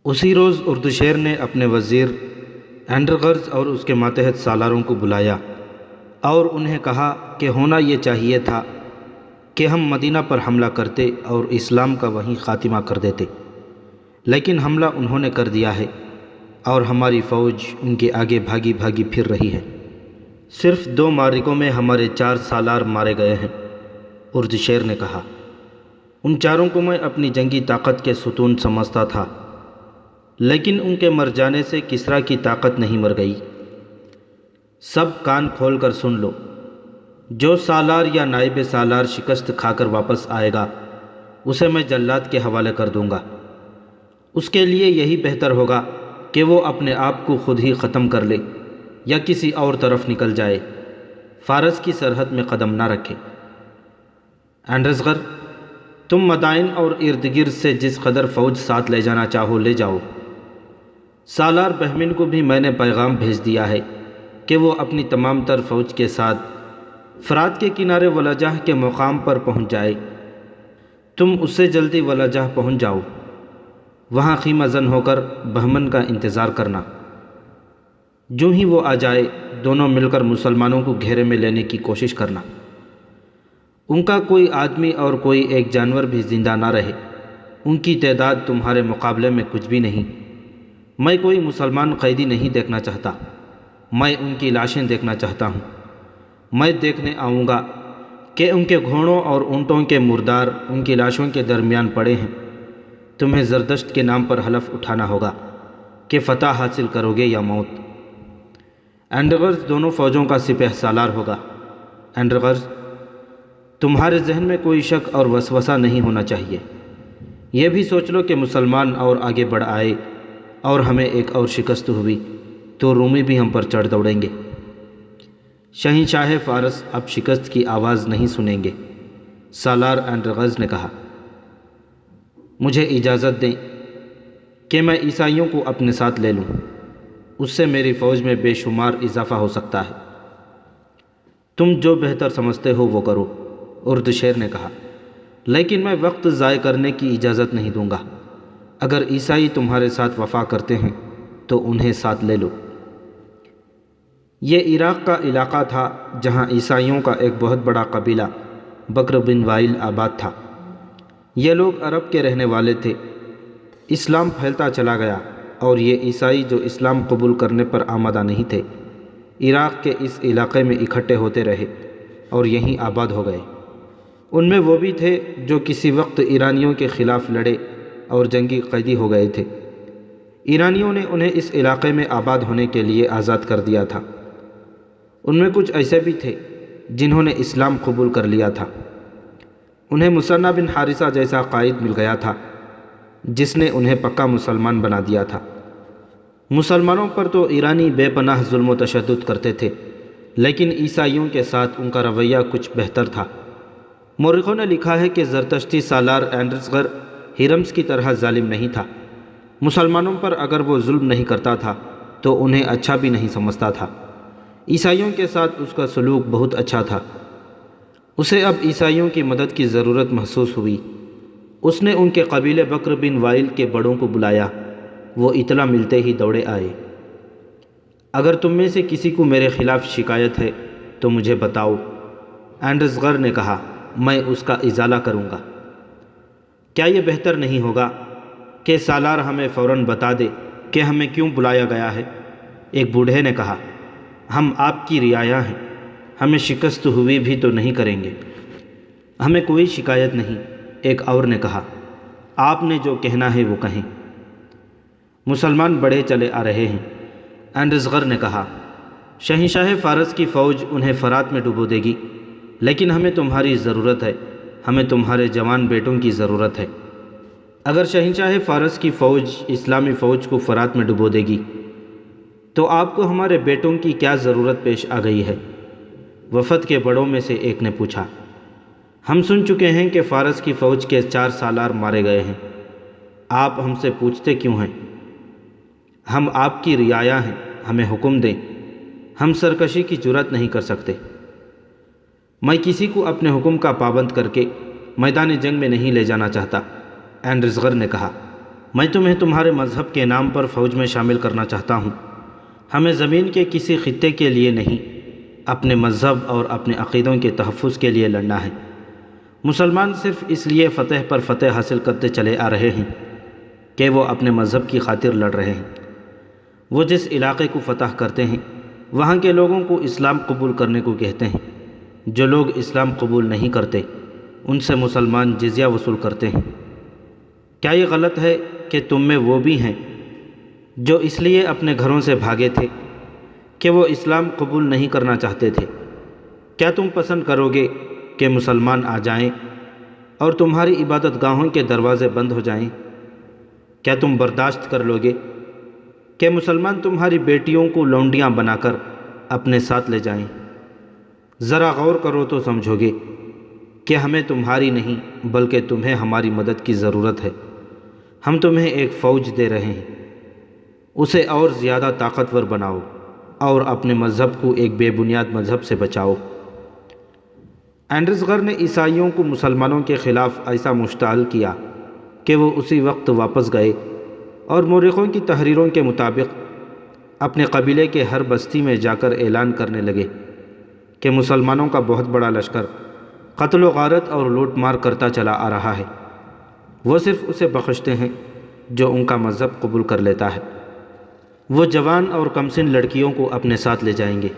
اسی روز اردشیر نے اپنے وزیر اینڈرغرز اور اس کے ماتحت سالاروں کو بلایا اور انہیں کہا کہ ہونا یہ چاہیے تھا کہ ہم مدینہ پر حملہ کرتے اور اسلام کا وہیں خاتمہ کر دیتے، لیکن حملہ انہوں نے کر دیا ہے اور ہماری فوج ان کے آگے بھاگی بھاگی پھر رہی ہے۔ صرف 2 معرکوں میں ہمارے 4 سالار مارے گئے ہیں، اردشیر نے کہا۔ ان چاروں کو میں اپنی جنگی طاقت کے ستون سمجھتا تھا، لیکن ان کے مر جانے سے کسریٰ کی طاقت نہیں مر گئی۔ سب کان کھول کر سن لو، جو سالار یا نائب سالار شکست کھا کر واپس آئے گا اسے میں جلاد کے حوالے کر دوں گا۔ اس کے لیے یہی بہتر ہوگا کہ وہ اپنے آپ کو خود ہی ختم کر لے یا کسی اور طرف نکل جائے، فارس کی سرحد میں قدم نہ رکھے۔ اینڈرزغر، تم مدائن اور ارد گرد سے جس قدر فوج ساتھ لے جانا چاہو لے جاؤ۔ سالار بہمن کو بھی میں نے پیغام بھیج دیا ہے کہ وہ اپنی تمام تر فوج کے ساتھ فرات کے کنارے ولجہ کے مقام پر پہنچ جائے۔ تم اس سے جلدی ولجہ پہنچ جاؤ، وہاں خیمہ زن ہو کر بہمن کا انتظار کرنا۔ جو ہی وہ آ جائے دونوں مل کر مسلمانوں کو گھیرے میں لینے کی کوشش کرنا۔ ان کا کوئی آدمی اور کوئی ایک جانور بھی زندہ نہ رہے، ان کی تعداد تمہارے مقابلے میں کچھ بھی نہیں۔ میں کوئی مسلمان قیدی نہیں دیکھنا چاہتا، میں ان کی لاشیں دیکھنا چاہتا ہوں۔ میں دیکھنے آؤں گا کہ ان کے گھوڑوں اور اونٹوں کے مردار ان کی لاشوں کے درمیان پڑے ہیں۔ تمہیں زردشت کے نام پر حلف اٹھانا ہوگا کہ فتح حاصل کرو گے یا موت۔ اینڈرغرز دونوں فوجوں کا سپہ سالار ہوگا۔ اینڈرغرز، تمہارے ذہن میں کوئی شک اور وسوسہ نہیں ہونا چاہیے۔ یہ بھی سوچ لو کہ مسلمان اور آگے بڑھ آئے اور ہمیں ایک اور شکست ہوئی تو رومی بھی ہم پر چڑھ دوڑیں گے۔ شہنشاہ فارس اب شکست کی آواز نہیں سنیں گے، سالار اینڈرغرز نے کہا۔ مجھے اجازت دیں کہ میں عیسائیوں کو اپنے ساتھ لے لوں، اس سے میری فوج میں بے شمار اضافہ ہو سکتا ہے۔ تم جو بہتر سمجھتے ہو وہ کرو، اردشیر نے کہا، لیکن میں وقت ضائع کرنے کی اجازت نہیں دوں گا۔ اگر عیسائی تمہارے ساتھ وفا کرتے ہیں تو انہیں ساتھ لے لو۔ یہ عراق کا علاقہ تھا جہاں عیسائیوں کا ایک بہت بڑا قبیلہ بکر بن وائل آباد تھا۔ یہ لوگ عرب کے رہنے والے تھے۔ اسلام پھیلتا چلا گیا اور یہ عیسائی جو اسلام قبول کرنے پر آمادہ نہیں تھے، عراق کے اس علاقے میں اکٹھے ہوتے رہے اور یہیں آباد ہو گئے۔ ان میں وہ بھی تھے جو کسی وقت ایرانیوں کے خلاف لڑے اور جنگی قیدی ہو گئے تھے۔ ایرانیوں نے انہیں اس علاقے میں آباد ہونے کے لیے آزاد کر دیا تھا۔ ان میں کچھ ایسے بھی تھے جنہوں نے اسلام قبول کر لیا تھا۔ انہیں مثنیٰ بن حارثہ جیسا قائد مل گیا تھا جس نے انہیں پکا مسلمان بنا دیا تھا۔ مسلمانوں پر تو ایرانی بے پناہ ظلم و تشدد کرتے تھے، لیکن عیسائیوں کے ساتھ ان کا رویہ کچھ بہتر تھا۔ مورخوں نے لکھا ہے کہ زرتشتی سالار اینڈرزغر ہرمز کی طرح ظالم نہیں تھا۔ مسلمانوں پر اگر وہ ظلم نہیں کرتا تھا تو انہیں اچھا بھی نہیں سمجھتا تھا۔ عیسائیوں کے ساتھ اس کا سلوک بہت اچھا تھا۔ اسے اب عیسائیوں کی مدد کی ضرورت محسوس ہوئی۔ اس نے ان کے قبیلے بکر بن وائل کے بڑوں کو بلایا۔ وہ اطلاع ملتے ہی دوڑے آئے۔ اگر تم میں سے کسی کو میرے خلاف شکایت ہے تو مجھے بتاؤ، اینڈرزغر نے کہا، میں اس کا ازالہ کروں گا۔ کیا یہ بہتر نہیں ہوگا کہ سالار ہمیں فوراً بتا دے کہ ہمیں کیوں بلایا گیا ہے؟ ایک بوڑھے نے کہا، ہم آپ کی رعایا ہیں، ہمیں شکست ہوئی بھی تو نہیں کریں گے۔ ہمیں کوئی شکایت نہیں، ایک اور نے کہا، آپ نے جو کہنا ہے وہ کہیں۔ مسلمان بڑھے چلے آ رہے ہیں، اینڈرزغر نے کہا۔ شہنشاہ فارس کی فوج انہیں فرات میں ڈبو دے گی، لیکن ہمیں تمہاری ضرورت ہے، ہمیں تمہارے جوان بیٹوں کی ضرورت ہے۔ اگر شہنشاہ فارس کی فوج اسلامی فوج کو فرات میں ڈبو دے گی تو آپ کو ہمارے بیٹوں کی کیا ضرورت پیش آ گئی ہے؟ وفد کے بڑوں میں سے ایک نے پوچھا۔ ہم سن چکے ہیں کہ فارس کی فوج کے 4 سالار مارے گئے ہیں، آپ ہم سے پوچھتے کیوں ہیں؟ ہم آپ کی رعایا ہیں، ہمیں حکم دیں، ہم سرکشی کی جرات نہیں کر سکتے۔ میں کسی کو اپنے حکم کا پابند کر کے میدان جنگ میں نہیں لے جانا چاہتا، اینڈرزغر نے کہا۔ میں تمہیں تمہارے مذہب کے نام پر فوج میں شامل کرنا چاہتا ہوں۔ ہمیں زمین کے کسی خطے کے لیے نہیں، اپنے مذہب اور اپنے عقیدوں کے تحفظ کے لیے لڑنا ہے۔ مسلمان صرف اس لیے فتح پر فتح حاصل کرتے چلے آ رہے ہیں کہ وہ اپنے مذہب کی خاطر لڑ رہے ہیں۔ وہ جس علاقے کو فتح کرتے ہیں وہاں کے لوگوں کو اسلام قبول کرنے کو کہتے ہیں۔ جو لوگ اسلام قبول نہیں کرتے ان سے مسلمان جزیہ وصول کرتے ہیں۔ کیا یہ غلط ہے کہ تم میں وہ بھی ہیں جو اس لیے اپنے گھروں سے بھاگے تھے کہ وہ اسلام قبول نہیں کرنا چاہتے تھے؟ کیا تم پسند کرو گے کہ مسلمان آ جائیں اور تمہاری عبادت گاہوں کے دروازے بند ہو جائیں؟ کیا تم برداشت کر لو گے کہ مسلمان تمہاری بیٹیوں کو لونڈیاں بنا کر اپنے ساتھ لے جائیں؟ ذرا غور کرو تو سمجھو گے کہ ہمیں تمہاری نہیں بلکہ تمہیں ہماری مدد کی ضرورت ہے۔ ہم تمہیں ایک فوج دے رہے ہیں، اسے اور زیادہ طاقتور بناؤ اور اپنے مذہب کو ایک بے بنیاد مذہب سے بچاؤ۔ اینڈرس غر نے عیسائیوں کو مسلمانوں کے خلاف ایسا مشتعل کیا کہ وہ اسی وقت واپس گئے اور مورخوں کی تحریروں کے مطابق اپنے قبیلے کے ہر بستی میں جا کر اعلان کرنے لگے کہ مسلمانوں کا بہت بڑا لشکر قتل و غارت اور لوٹ مار کرتا چلا آ رہا ہے۔ وہ صرف اسے بخشتے ہیں جو ان کا مذہب قبول کر لیتا ہے۔ وہ جوان اور کمسن لڑکیوں کو اپنے ساتھ لے جائیں گے۔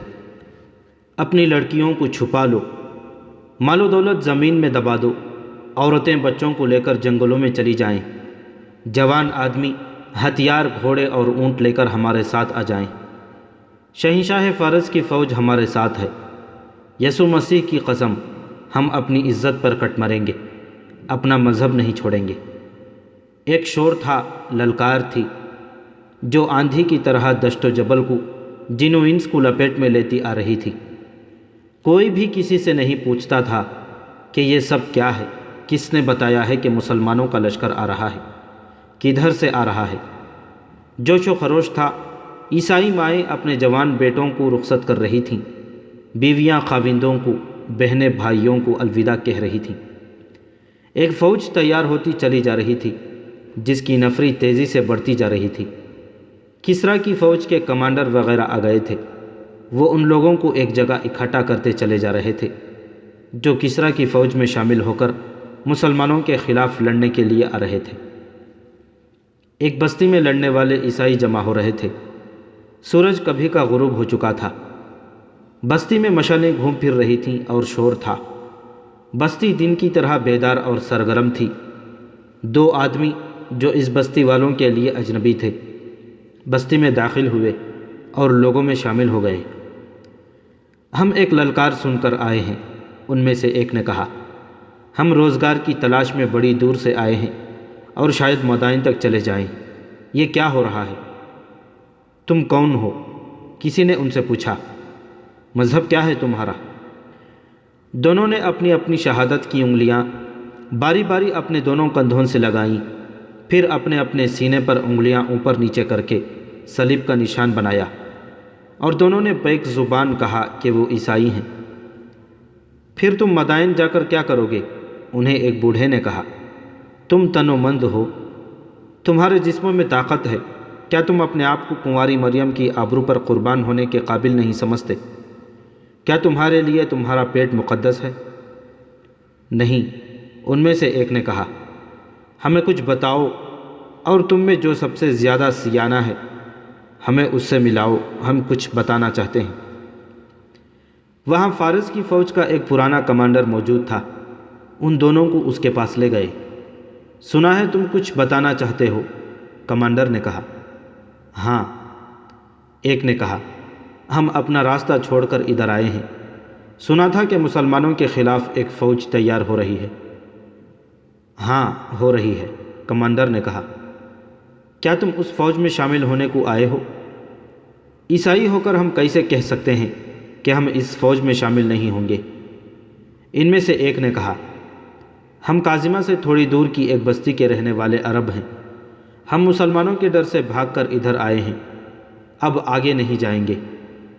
اپنی لڑکیوں کو چھپا لو، مال و دولت زمین میں دبا دو، عورتیں بچوں کو لے کر جنگلوں میں چلی جائیں۔ جوان آدمی ہتھیار، گھوڑے اور اونٹ لے کر ہمارے ساتھ آ جائیں۔ شہنشاہ فارس کی فوج ہمارے ساتھ ہے۔ یسوع مسیح کی قسم، ہم اپنی عزت پر کٹ مریں گے، اپنا مذہب نہیں چھوڑیں گے۔ ایک شور تھا، للکار تھی، جو آندھی کی طرح دشت و جبل کو، جن و انس کو لپیٹ میں لیتی آ رہی تھی۔ کوئی بھی کسی سے نہیں پوچھتا تھا کہ یہ سب کیا ہے، کس نے بتایا ہے کہ مسلمانوں کا لشکر آ رہا ہے، کدھر سے آ رہا ہے۔ جوش و خروش تھا۔ عیسائی مائیں اپنے جوان بیٹوں کو رخصت کر رہی تھیں، بیویاں خاوندوں کو، بہنیں بھائیوں کو الوداع کہہ رہی تھیں۔ ایک فوج تیار ہوتی چلی جا رہی تھی جس کی نفری تیزی سے بڑھتی جا رہی تھی۔ کسریٰ کی فوج کے کمانڈر وغیرہ آ گئے تھے۔ وہ ان لوگوں کو ایک جگہ اکٹھا کرتے چلے جا رہے تھے جو کسریٰ کی فوج میں شامل ہو کر مسلمانوں کے خلاف لڑنے کے لیے آ رہے تھے۔ ایک بستی میں لڑنے والے عیسائی جمع ہو رہے تھے۔ سورج کبھی کا غروب ہو چکا تھا۔ بستی میں مشالیں گھوم پھر رہی تھیں اور شور تھا۔ بستی دن کی طرح بیدار اور سرگرم تھی۔ دو آدمی جو اس بستی والوں کے لیے اجنبی تھے بستی میں داخل ہوئے اور لوگوں میں شامل ہو گئے۔ ہم ایک للکار سن کر آئے ہیں، ان میں سے ایک نے کہا۔ ہم روزگار کی تلاش میں بڑی دور سے آئے ہیں اور شاید مدائن تک چلے جائیں۔ یہ کیا ہو رہا ہے؟ تم کون ہو؟ کسی نے ان سے پوچھا۔ مذہب کیا ہے تمہارا؟ دونوں نے اپنی اپنی شہادت کی انگلیاں باری باری اپنے دونوں کندھوں سے لگائیں، پھر اپنے اپنے سینے پر انگلیاں اوپر نیچے کر کے صلیب کا نشان بنایا، اور دونوں نے بیک زبان کہا کہ وہ عیسائی ہیں۔ پھر تم مدائن جا کر کیا کرو گے؟ انہیں ایک بوڑھے نے کہا۔ تم تن و مند ہو، تمہارے جسموں میں طاقت ہے، کیا تم اپنے آپ کو کنواری مریم کی آبرو پر قربان ہونے کے قابل نہیں سمجھتے؟ کیا تمہارے لیے تمہارا پیٹ مقدس ہے؟ نہیں، ان میں سے ایک نے کہا۔ ہمیں کچھ بتاؤ، اور تم میں جو سب سے زیادہ سیانہ ہے ہمیں اس سے ملاؤ، ہم کچھ بتانا چاہتے ہیں۔ وہاں فارس کی فوج کا ایک پرانا کمانڈر موجود تھا۔ ان دونوں کو اس کے پاس لے گئے۔ سنا ہے تم کچھ بتانا چاہتے ہو، کمانڈر نے کہا۔ ہاں، ایک نے کہا، ہم اپنا راستہ چھوڑ کر ادھر آئے ہیں۔ سنا تھا کہ مسلمانوں کے خلاف ایک فوج تیار ہو رہی ہے۔ ہاں، ہو رہی ہے، کمانڈر نے کہا۔ کیا تم اس فوج میں شامل ہونے کو آئے ہو؟ عیسائی ہو کر ہم کیسے کہہ سکتے ہیں کہ ہم اس فوج میں شامل نہیں ہوں گے؟ ان میں سے ایک نے کہا، ہم کاظمہ سے تھوڑی دور کی ایک بستی کے رہنے والے عرب ہیں۔ ہم مسلمانوں کے ڈر سے بھاگ کر ادھر آئے ہیں، اب آگے نہیں جائیں گے،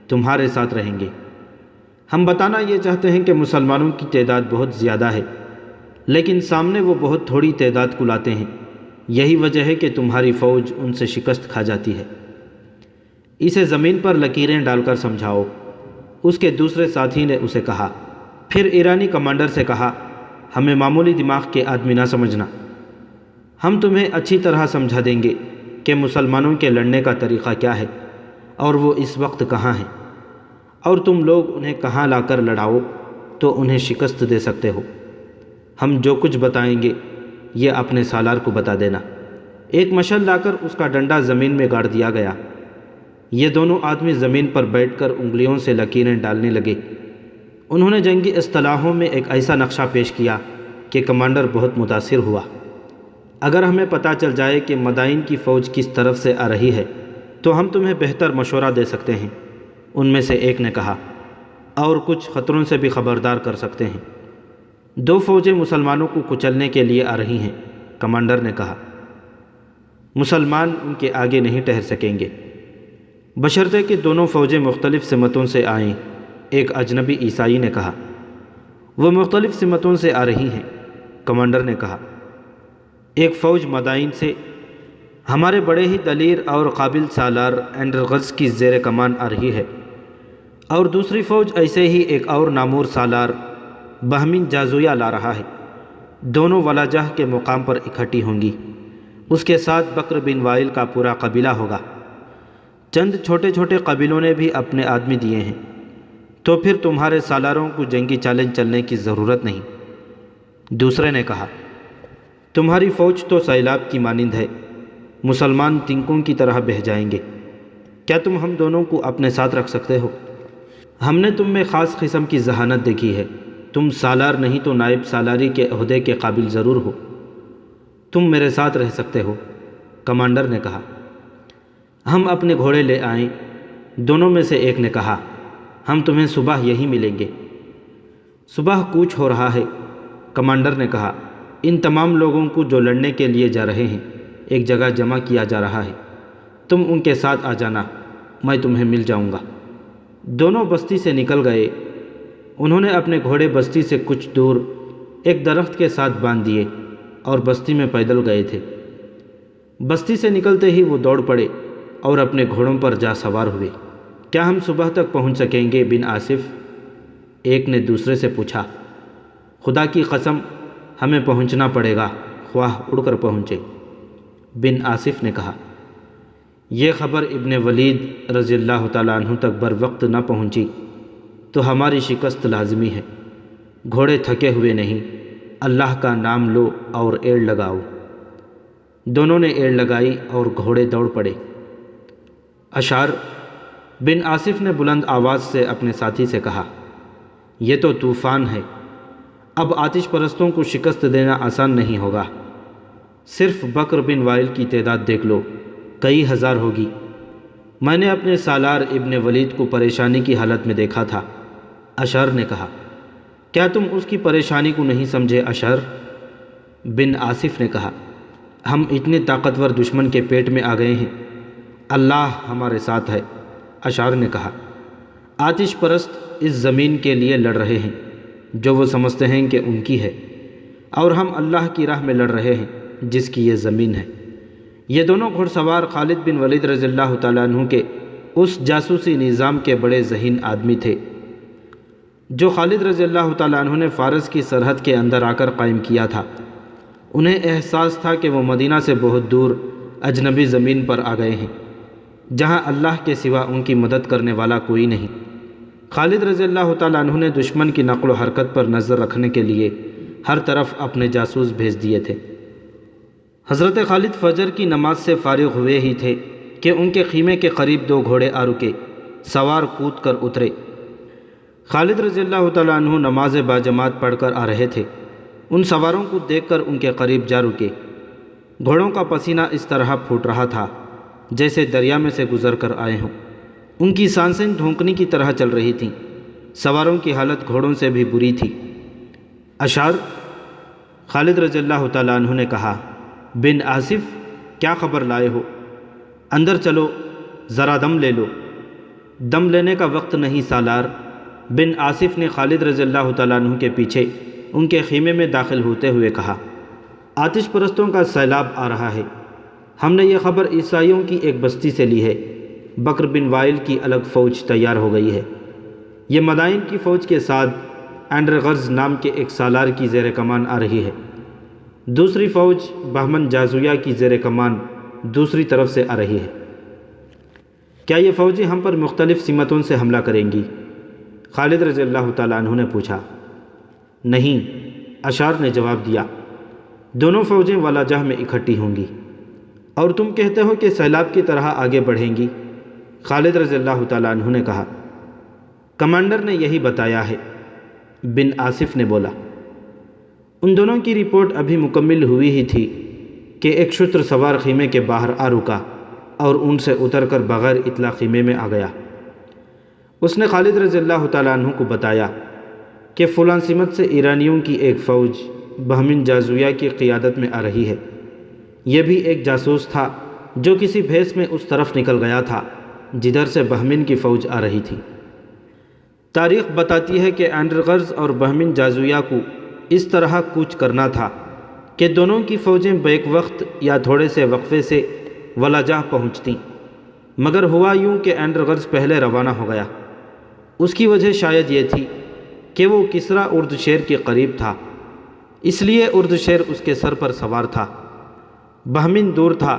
تمہارے ساتھ رہیں گے۔ ہم بتانا یہ چاہتے ہیں کہ مسلمانوں کی تعداد بہت زیادہ ہے، لیکن سامنے وہ بہت تھوڑی تعداد کو لاتے ہیں۔ یہی وجہ ہے کہ تمہاری فوج ان سے شکست کھا جاتی ہے۔ اسے زمین پر لکیریں ڈال کر سمجھاؤ۔ اس کے دوسرے ساتھی نے اسے کہا۔ پھر ایرانی کمانڈر سے کہا، ہمیں معمولی دماغ کے آدمی نہ سمجھنا، ہم تمہیں اچھی طرح سمجھا دیں گے کہ مسلمانوں کے لڑنے کا طریقہ کیا ہے اور وہ اس وقت کہاں ہیں، اور تم لوگ انہیں کہاں لا کر لڑاؤ تو انہیں شکست دے سکتے ہو۔ ہم جو کچھ بتائیں گے یہ اپنے سالار کو بتا دینا۔ ایک مشعل لا کر اس کا ڈنڈا زمین میں گاڑ دیا گیا۔ یہ دونوں آدمی زمین پر بیٹھ کر انگلیوں سے لکیریں ڈالنے لگے۔ انہوں نے جنگی اصطلاحوں میں ایک ایسا نقشہ پیش کیا کہ کمانڈر بہت متاثر ہوا۔ اگر ہمیں پتہ چل جائے کہ مدائن کی فوج کس طرف سے آ رہی ہے تو ہم تمہیں بہتر مشورہ دے سکتے ہیں، ان میں سے ایک نے کہا، اور کچھ خطروں سے بھی خبردار کر سکتے ہیں۔ 2 فوجیں مسلمانوں کو کچلنے کے لیے آ رہی ہیں، کمانڈر نے کہا۔ مسلمان ان کے آگے نہیں ٹھہر سکیں گے، بشرطے کہ دونوں فوجیں مختلف سمتوں سے آئیں، ایک اجنبی عیسائی نے کہا۔ وہ مختلف سمتوں سے آ رہی ہیں، کمانڈر نے کہا۔ ایک فوج مدائن سے ہمارے بڑے ہی دلیر اور قابل سالار اینڈرغز کی زیر کمان آ رہی ہے، اور دوسری فوج ایسے ہی ایک اور نامور سالار بہمین جازویہ لا رہا ہے۔ دونوں ولاجہ کے مقام پر اکٹھی ہوں گی۔ اس کے ساتھ بکر بن وائل کا پورا قبیلہ ہوگا۔ چند چھوٹے چھوٹے قبیلوں نے بھی اپنے آدمی دیے ہیں، تو پھر تمہارے سالاروں کو جنگی چیلنج چلنے کی ضرورت نہیں۔ دوسرے نے کہا، تمہاری فوج تو سیلاب کی مانند ہے، مسلمان تنکوں کی طرح بہہ جائیں گے۔ کیا تم ہم دونوں کو اپنے ساتھ رکھ سکتے ہو؟ ہم نے تم میں خاص قسم کی ذہانت دیکھی ہے، تم سالار نہیں تو نائب سالاری کے عہدے کے قابل ضرور ہو، تم میرے ساتھ رہ سکتے ہو، کمانڈر نے کہا۔ ہم اپنے گھوڑے لے آئیں، دونوں میں سے ایک نے کہا، ہم تمہیں صبح یہیں ملیں گے۔ صبح کوچ ہو رہا ہے، کمانڈر نے کہا۔ ان تمام لوگوں کو جو لڑنے کے لیے جا رہے ہیں ایک جگہ جمع کیا جا رہا ہے، تم ان کے ساتھ آ جانا، میں تمہیں مل جاؤں گا۔ دونوں بستی سے نکل گئے۔ انہوں نے اپنے گھوڑے بستی سے کچھ دور ایک درخت کے ساتھ باندھ دیے اور بستی میں پیدل گئے تھے۔ بستی سے نکلتے ہی وہ دوڑ پڑے اور اپنے گھوڑوں پر جا سوار ہوئے۔ کیا ہم صبح تک پہنچ سکیں گے بن آصف؟ ایک نے دوسرے سے پوچھا۔ خدا کی قسم ہمیں پہنچنا پڑے گا، خواہ اڑ کر پہنچے، بن آصف نے کہا۔ یہ خبر ابن ولید رضی اللہ تعالیٰ عنہ تک بر وقت نہ پہنچی تو ہماری شکست لازمی ہے۔ گھوڑے تھکے ہوئے نہیں، اللہ کا نام لو اور ایڑ لگاؤ۔ دونوں نے ایڑ لگائی اور گھوڑے دوڑ پڑے۔ اشعر بن آصف نے بلند آواز سے اپنے ساتھی سے کہا، یہ تو طوفان ہے، اب آتش پرستوں کو شکست دینا آسان نہیں ہوگا۔ صرف بکر بن وائل کی تعداد دیکھ لو، کئی ہزار ہوگی۔ میں نے اپنے سالار ابن ولید کو پریشانی کی حالت میں دیکھا تھا، اشعر نے کہا۔ کیا تم اس کی پریشانی کو نہیں سمجھے اشعر؟ بن آصف نے کہا، ہم اتنے طاقتور دشمن کے پیٹ میں آ گئے ہیں، اللہ ہمارے ساتھ ہے، اشعر نے کہا۔ آتش پرست اس زمین کے لیے لڑ رہے ہیں جو وہ سمجھتے ہیں کہ ان کی ہے، اور ہم اللہ کی راہ میں لڑ رہے ہیں جس کی یہ زمین ہے۔ یہ دونوں گھڑ سوار خالد بن ولید رضی اللہ تعالیٰ عنہ کے اس جاسوسی نظام کے بڑے ذہین آدمی تھے جو خالد رضی اللہ تعالیٰ عنہ نے فارس کی سرحد کے اندر آ کر قائم کیا تھا۔ انہیں احساس تھا کہ وہ مدینہ سے بہت دور اجنبی زمین پر آ گئے ہیں جہاں اللہ کے سوا ان کی مدد کرنے والا کوئی نہیں۔ خالد رضی اللہ تعالیٰ عنہ نے دشمن کی نقل و حرکت پر نظر رکھنے کے لیے ہر طرف اپنے جاسوس بھیج دیے تھے۔ حضرت خالد فجر کی نماز سے فارغ ہوئے ہی تھے کہ ان کے خیمے کے قریب 2 گھوڑے آ رکے، سوار کود کر اترے۔ خالد رضی اللہ تعالیٰ عنہ نماز باجماعت پڑھ کر آ رہے تھے۔ ان سواروں کو دیکھ کر ان کے قریب جا رکے۔ گھوڑوں کا پسینہ اس طرح پھوٹ رہا تھا جیسے دریا میں سے گزر کر آئے ہوں۔ ان کی سانسیں دھونکنے کی طرح چل رہی تھیں۔ سواروں کی حالت گھوڑوں سے بھی بری تھی۔ اشعر، خالد رضی اللہ تعالیٰ عنہ نے کہا، بن آصف کیا خبر لائے ہو؟ اندر چلو، ذرا دم لے لو۔ دم لینے کا وقت نہیں سالار، بن آصف نے خالد رضی اللہ تعالیٰ عنہ کے پیچھے ان کے خیمے میں داخل ہوتے ہوئے کہا۔ آتش پرستوں کا سیلاب آ رہا ہے۔ ہم نے یہ خبر عیسائیوں کی ایک بستی سے لی ہے۔ بکر بن وائل کی الگ فوج تیار ہو گئی ہے۔ یہ مدائن کی فوج کے ساتھ اینڈرغرز نام کے ایک سالار کی زیر کمان آ رہی ہے۔ دوسری فوج بہمن جازویہ کی زیر کمان دوسری طرف سے آ رہی ہے۔ کیا یہ فوجیں ہم پر مختلف سمتوں سے حملہ کریں گی؟ خالد رضی اللہ تعالیٰ عنہ نے پوچھا۔ نہیں، اشار نے جواب دیا، دونوں فوجیں ولاجہ میں اکٹھی ہوں گی۔ اور تم کہتے ہو کہ سیلاب کی طرح آگے بڑھیں گی؟ خالد رضی اللہ تعالیٰ عنہ نے کہا۔ کمانڈر نے یہی بتایا ہے، بن آصف نے بولا۔ ان دونوں کی رپورٹ ابھی مکمل ہوئی ہی تھی کہ ایک شتر سوار خیمے کے باہر آ رکا اور ان سے اتر کر بغیر اطلاع خیمے میں آ گیا۔ اس نے خالد رضی اللہ تعالیٰ عنہ کو بتایا کہ فلاں سمت سے ایرانیوں کی ایک فوج بہمن جازویہ کی قیادت میں آ رہی ہے۔ یہ بھی ایک جاسوس تھا جو کسی بھیس میں اس طرف نکل گیا تھا جدھر سے بہمن کی فوج آ رہی تھی۔ تاریخ بتاتی ہے کہ اینڈرغرز اور بہمن جازویہ کو اس طرح کوچ کرنا تھا کہ دونوں کی فوجیں بیک وقت یا تھوڑے سے وقفے سے ولاجہ پہنچتیں، مگر ہوا یوں کہ اینڈرغرز پہلے روانہ ہو گیا۔ اس کی وجہ شاید یہ تھی کہ وہ کسریٰ اردشیر کے قریب تھا، اس لیے اردشیر اس کے سر پر سوار تھا۔ بہمن دور تھا،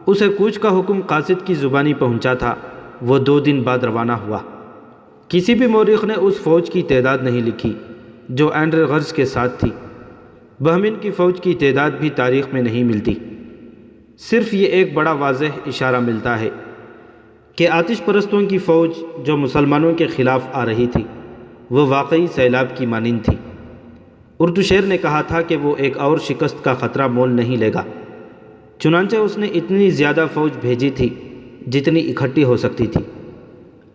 اسے کوچ کا حکم قاصد کی زبانی پہنچا تھا۔ وہ 2 دن بعد روانہ ہوا۔ کسی بھی مورخ نے اس فوج کی تعداد نہیں لکھی جو اینڈرغرز کے ساتھ تھی۔ بہمن کی فوج کی تعداد بھی تاریخ میں نہیں ملتی، صرف یہ ایک بڑا واضح اشارہ ملتا ہے کہ آتش پرستوں کی فوج جو مسلمانوں کے خلاف آ رہی تھی وہ واقعی سیلاب کی مانند تھی۔ اردشیر نے کہا تھا کہ وہ ایک اور شکست کا خطرہ مول نہیں لے گا، چنانچہ اس نے اتنی زیادہ فوج بھیجی تھی جتنی اکٹھی ہو سکتی تھی۔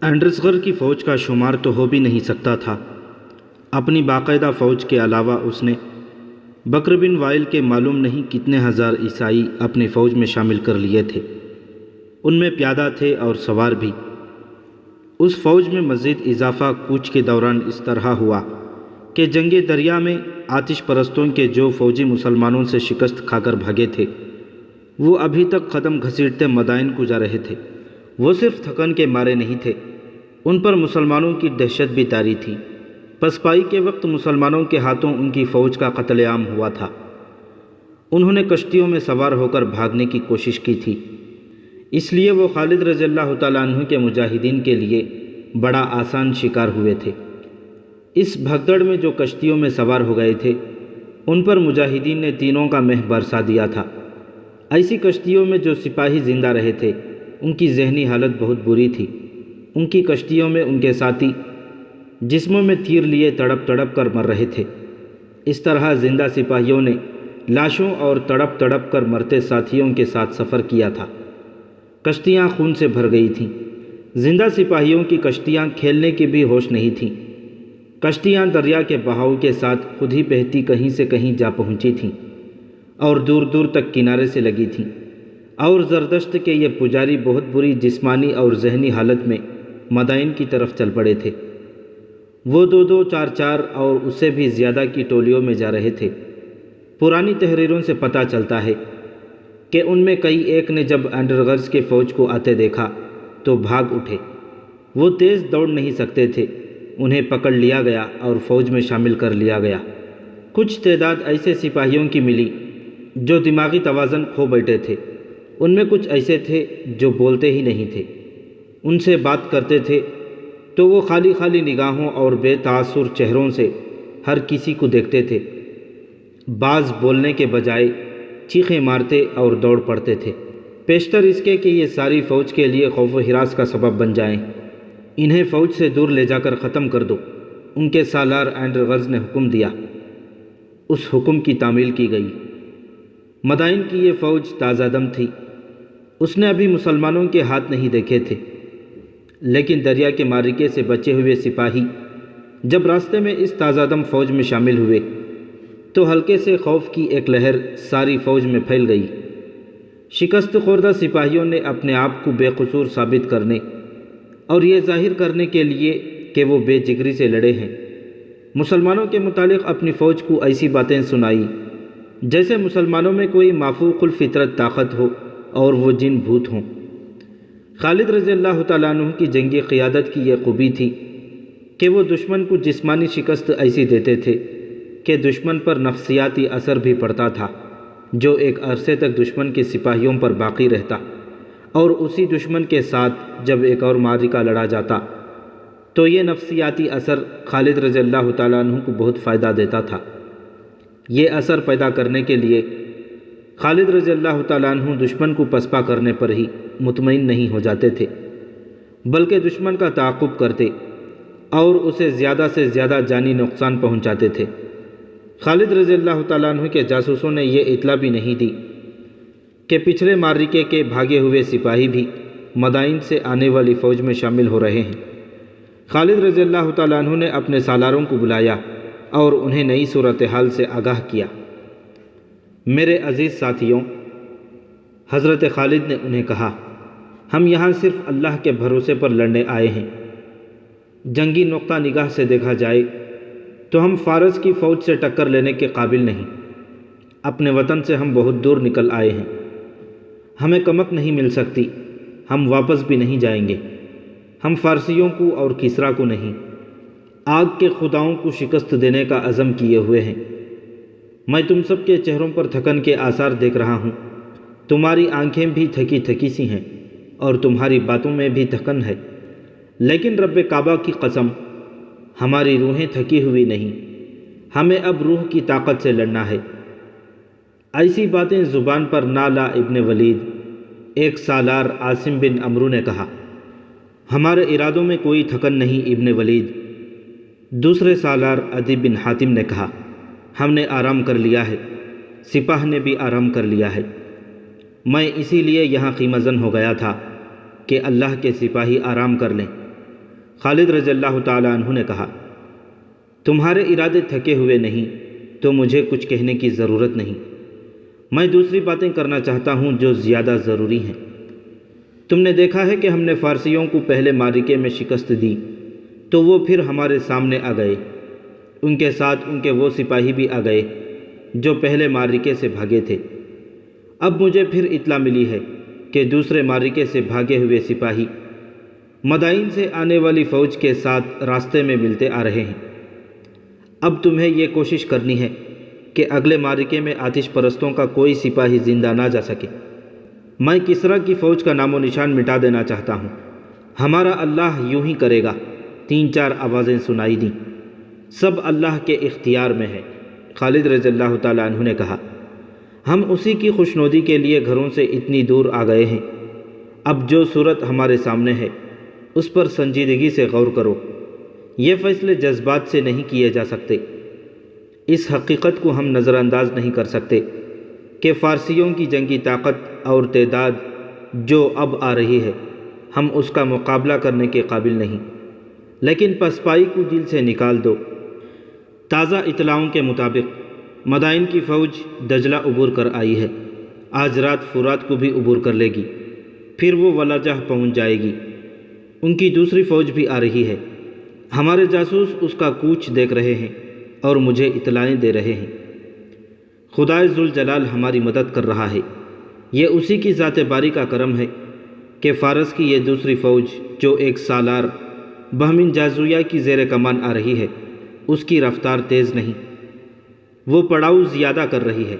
اینڈرغرز کی فوج کا شمار تو ہو بھی نہیں سکتا تھا۔ اپنی باقاعدہ فوج کے علاوہ اس نے بکر بن وائل کے معلوم نہیں کتنے ہزار عیسائی اپنی فوج میں شامل کر لیے تھے۔ ان میں پیادہ تھے اور سوار بھی۔ اس فوج میں مزید اضافہ کوچ کے دوران اس طرح ہوا کہ جنگ دریا میں آتش پرستوں کے جو فوجی مسلمانوں سے شکست کھا کر بھاگے تھے وہ ابھی تک قدم گھسیٹتے مدائن کو جا رہے تھے۔ وہ صرف تھکن کے مارے نہیں تھے، ان پر مسلمانوں کی دہشت بھی طاری تھی۔ پسپائی کے وقت مسلمانوں کے ہاتھوں ان کی فوج کا قتل عام ہوا تھا۔ انہوں نے کشتیوں میں سوار ہو کر بھاگنے کی کوشش کی تھی، اس لیے وہ خالد رضی اللہ تعالیٰ عنہ کے مجاہدین کے لیے بڑا آسان شکار ہوئے تھے۔ اس بھگدڑ میں جو کشتیوں میں سوار ہو گئے تھے ان پر مجاہدین نے تینوں کا مہ برسا دیا تھا۔ ایسی کشتیوں میں جو سپاہی زندہ رہے تھے ان کی ذہنی حالت بہت بری تھی۔ ان کی کشتیوں میں ان کے ساتھی جسموں میں تیر لیے تڑپ تڑپ کر مر رہے تھے۔ اس طرح زندہ سپاہیوں نے لاشوں اور تڑپ تڑپ کر مرتے ساتھیوں کے ساتھ سفر کیا تھا۔ کشتیاں خون سے بھر گئی تھیں۔ زندہ سپاہیوں کی کشتیاں کھیلنے کی بھی ہوش نہیں تھیں۔ کشتیاں دریا کے بہاؤ کے ساتھ خود ہی بہتی کہیں سے کہیں جا پہنچی تھیں اور دور دور تک کنارے سے لگی تھیں، اور زردشت کے یہ پجاری بہت بری جسمانی اور ذہنی حالت میں مدائن کی طرف چل پڑے تھے۔ وہ 2-2 4-4 اور اس سے بھی زیادہ کی ٹولیوں میں جا رہے تھے۔ پرانی تحریروں سے پتہ چلتا ہے کہ ان میں کئی ایک نے جب اینڈرغرز کے فوج کو آتے دیکھا تو بھاگ اٹھے۔ وہ تیز دوڑ نہیں سکتے تھے، انہیں پکڑ لیا گیا اور فوج میں شامل کر لیا گیا۔ کچھ تعداد ایسے سپاہیوں کی ملی جو دماغی توازن کھو بیٹھے تھے۔ ان میں کچھ ایسے تھے جو بولتے ہی نہیں تھے، ان سے بات کرتے تھے تو وہ خالی خالی نگاہوں اور بے تاثر چہروں سے ہر کسی کو دیکھتے تھے۔ بعض بولنے کے بجائے چیخیں مارتے اور دوڑ پڑتے تھے، پیشتر اس کے کہ یہ ساری فوج کے لیے خوف و ہراس کا سبب بن جائیں۔ انہیں فوج سے دور لے جا کر ختم کر دو، ان کے سالار اینڈرغرز نے حکم دیا۔ اس حکم کی تعمیل کی گئی۔ مدائن کی یہ فوج تازہ دم تھی، اس نے ابھی مسلمانوں کے ہاتھ نہیں دیکھے تھے، لیکن دریا کے معرکے سے بچے ہوئے سپاہی جب راستے میں اس تازہ دم فوج میں شامل ہوئے تو ہلکے سے خوف کی ایک لہر ساری فوج میں پھیل گئی۔ شکست خوردہ سپاہیوں نے اپنے آپ کو بے قصور ثابت کرنے اور یہ ظاہر کرنے کے لیے کہ وہ بے جگری سے لڑے ہیں، مسلمانوں کے متعلق اپنی فوج کو ایسی باتیں سنائی جیسے مسلمانوں میں کوئی مافوق الفطرت طاقت ہو اور وہ جن بھوت ہوں۔ خالد رضی اللہ تعالیٰ عنہ کی جنگی قیادت کی یہ خوبی تھی کہ وہ دشمن کو جسمانی شکست ایسی دیتے تھے کہ دشمن پر نفسیاتی اثر بھی پڑتا تھا، جو ایک عرصے تک دشمن کے سپاہیوں پر باقی رہتا، اور اسی دشمن کے ساتھ جب ایک اور معرکہ لڑا جاتا تو یہ نفسیاتی اثر خالد رضی اللہ تعالیٰ عنہ کو بہت فائدہ دیتا تھا۔ یہ اثر پیدا کرنے کے لیے خالد رضی اللہ تعالیٰ عنہ دشمن کو پسپا کرنے پر ہی مطمئن نہیں ہو جاتے تھے، بلکہ دشمن کا تعاقب کرتے اور اسے زیادہ سے زیادہ جانی نقصان پہنچاتے تھے۔ خالد رضی اللہ تعالیٰ عنہ کے جاسوسوں نے یہ اطلاع بھی نہیں دی کہ پچھلے معرکے کے بھاگے ہوئے سپاہی بھی مدائن سے آنے والی فوج میں شامل ہو رہے ہیں۔ خالد رضی اللہ تعالیٰ عنہ نے اپنے سالاروں کو بلایا اور انہیں نئی صورتحال سے آگاہ کیا۔ میرے عزیز ساتھیوں، حضرت خالد نے انہیں کہا، ہم یہاں صرف اللہ کے بھروسے پر لڑنے آئے ہیں۔ جنگی نقطہ نگاہ سے دیکھا جائے تو ہم فارس کی فوج سے ٹکر لینے کے قابل نہیں۔ اپنے وطن سے ہم بہت دور نکل آئے ہیں، ہمیں کمک نہیں مل سکتی، ہم واپس بھی نہیں جائیں گے۔ ہم فارسیوں کو اور کسریٰ کو نہیں، آگ کے خداؤں کو شکست دینے کا عزم کیے ہوئے ہیں۔ میں تم سب کے چہروں پر تھکن کے آثار دیکھ رہا ہوں، تمہاری آنکھیں بھی تھکی تھکی سی ہیں اور تمہاری باتوں میں بھی تھکن ہے، لیکن رب کعبہ کی قسم، ہماری روحیں تھکی ہوئی نہیں، ہمیں اب روح کی طاقت سے لڑنا ہے۔ ایسی باتیں زبان پر نہ لا ابن ولید، ایک سالار عاصم بن عمرو نے کہا۔ ہمارے ارادوں میں کوئی تھکن نہیں ابن ولید، دوسرے سالار عدی بن حاتم نے کہا۔ ہم نے آرام کر لیا ہے، سپاہ نے بھی آرام کر لیا ہے۔ میں اسی لیے یہاں خیمہ ہو گیا تھا کہ اللہ کے سپاہی آرام کر لیں۔ خالد رضی اللہ تعالیٰ عنہ نے کہا، تمہارے ارادے تھکے ہوئے نہیں تو مجھے کچھ کہنے کی ضرورت نہیں، میں دوسری باتیں کرنا چاہتا ہوں جو زیادہ ضروری ہیں۔ تم نے دیکھا ہے کہ ہم نے فارسیوں کو پہلے معرکے میں شکست دی تو وہ پھر ہمارے سامنے آ گئے، ان کے ساتھ ان کے وہ سپاہی بھی آ گئے جو پہلے معرکے سے بھاگے تھے۔ اب مجھے پھر اطلاع ملی ہے کہ دوسرے معرکے سے بھاگے ہوئے سپاہی مدائن سے آنے والی فوج کے ساتھ راستے میں ملتے آ رہے ہیں۔ اب تمہیں یہ کوشش کرنی ہے کہ اگلے معرکے میں آتش پرستوں کا کوئی سپاہی زندہ نہ جا سکے۔ میں کسریٰ کی فوج کا نام و نشان مٹا دینا چاہتا ہوں، ہمارا اللہ یوں ہی کرے گا۔ 3-4 آوازیں سنائی دیں، سب اللہ کے اختیار میں ہے۔ خالد رضی اللہ تعالیٰ عنہ نے کہا، ہم اسی کی خوشنودی کے لیے گھروں سے اتنی دور آ گئے ہیں، اب جو صورت ہمارے سامنے ہے اس پر سنجیدگی سے غور کرو۔ یہ فیصلے جذبات سے نہیں کیے جا سکتے۔ اس حقیقت کو ہم نظر انداز نہیں کر سکتے کہ فارسیوں کی جنگی طاقت اور تعداد جو اب آ رہی ہے، ہم اس کا مقابلہ کرنے کے قابل نہیں، لیکن پسپائی کو دل سے نکال دو۔ تازہ اطلاعوں کے مطابق مدائن کی فوج دجلہ عبور کر آئی ہے، آج رات فرات کو بھی عبور کر لے گی، پھر وہ ولجہ پہنچ جائے گی۔ ان کی دوسری فوج بھی آ رہی ہے، ہمارے جاسوس اس کا کوچ دیکھ رہے ہیں اور مجھے اطلاعیں دے رہے ہیں۔ خدائے ذوالجلال ہماری مدد کر رہا ہے، یہ اسی کی ذات باری کا کرم ہے کہ فارس کی یہ دوسری فوج جو ایک سالار بہمن جازویہ کی زیر کمان آ رہی ہے، اس کی رفتار تیز نہیں، وہ پڑاؤ زیادہ کر رہی ہے۔